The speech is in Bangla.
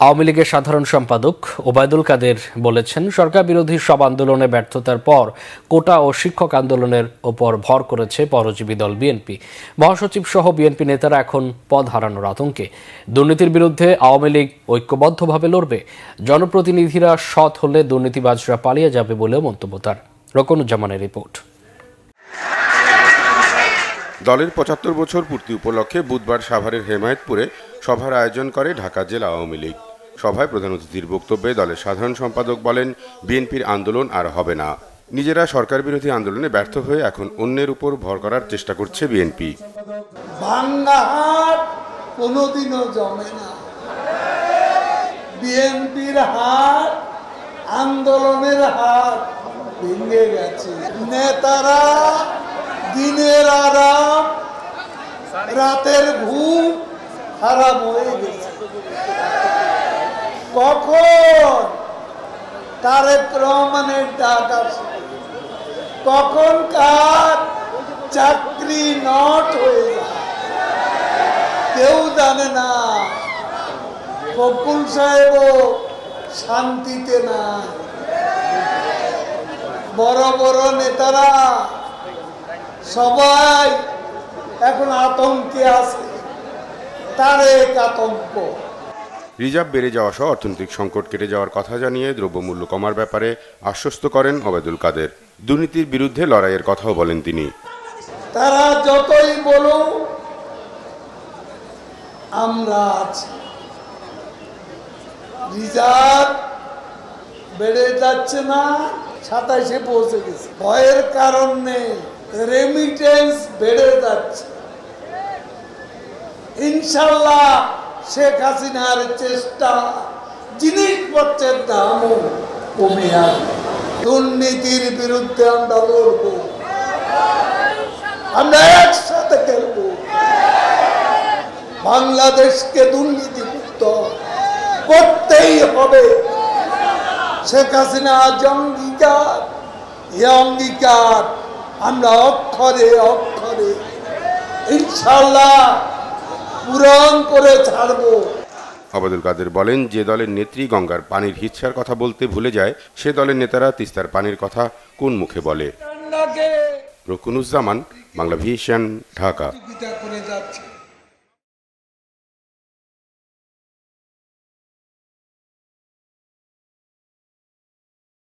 আওয়ামী লীগের সাধারণ সম্পাদক ওবায়দুল কাদের বলেছেন, সরকার বিরোধী সব আন্দোলনে ব্যর্থতার পর কোটা ও শিক্ষক আন্দোলনের ওপর ভর করেছে পরজীবী দল বিএনপি। মহাসচিব সহ বিএনপি নেতারা এখন পদ হারানোর আতঙ্কে। দুর্নীতির বিরুদ্ধে আওয়ামী লীগ ঐক্যবদ্ধভাবে লড়বে। জনপ্রতিনিধিরা সৎ হলে দুর্নীতিবাজরা পালিয়ে যাবে বলেও মন্তব্য তার। রকনুজ্জামানের রিপোর্ট। দলের ৭৫ বছর পূর্তি উপলক্ষে বুধবার সাভারের হেমায়েতপুরে সভার আয়োজন করে ঢাকা জেলা আওয়ামী লীগ। সভায় প্রধান অতিথির বক্তব্যে দলের সাধারণ সম্পাদক বলেন, বিএনপির আন্দোলন আর হবে না। নিজেরা সরকার বিরোধী আন্দোলনে ব্যর্থ হয়ে এখন অন্যের উপর ভর করার চেষ্টা করছে বিএনপি। ভাঙা হাত কোনোদিনও জমে না। বিএনপির হাত, আন্দোলনের হাত ভেঙে গেছে। নেতারা দিনের আরাম, রাতের ঘুম হারাম হয়ে গেছে। কখন তারেক রহমানের ডাক আসে, কখন কার চাকরি নট হয়ে যায় কেউ জানে না। ফখরুল সাহেবও শান্তিতে না। বড় বড় নেতারা সবাই এখন আতঙ্কে আছে। তারেক আতঙ্ক। রিজার্ভ বেড়ে যাওয়া সহ অর্থনৈতিক সংকট কেটে যাওয়ার কথা জানিয়ে দ্রব্যমূল্য কমার ব্যাপারে আশ্বস্ত করেন ওবায়দুল কাদের। দুর্নীতির বিরুদ্ধে লড়াইয়ের কথাও বলেন তিনি। তারা যতই বলুক আমরা আছি। রিজার্ভ বেড়ে যাচ্ছে না, ২৭-এ পৌঁছে গেছে। ভয়ের কারণ নেই, রেমিটেন্স বেড়ে যাচ্ছে। ইনশাল্লাহ শেখ হাসিনার চেষ্টা, জিনিসপত্রের দামও কমে আসবে। দুর্নীতির বিরুদ্ধে আমরা লড়ব, আমরা একসাথে খেলব। বাংলাদেশকে দুর্নীতিমুক্ত করতেই হবে। শেখ হাসিনা যে অঙ্গীকার, এ অঙ্গীকার আমরা অক্ষরে অক্ষরে ইনশাল্লাহ পূরণ করে ছাড়ব। ওবায়দুল কাদের বলেন, যে দলের নেত্রী গঙ্গার পানির হিচ্ছার কথা বলতে ভুলে যায়, সে দলের নেতারা তিস্তার পানির কথা কোন মুখে বলে। রকনুজ্জামান, বাংলা ভিশন, ঢাকা।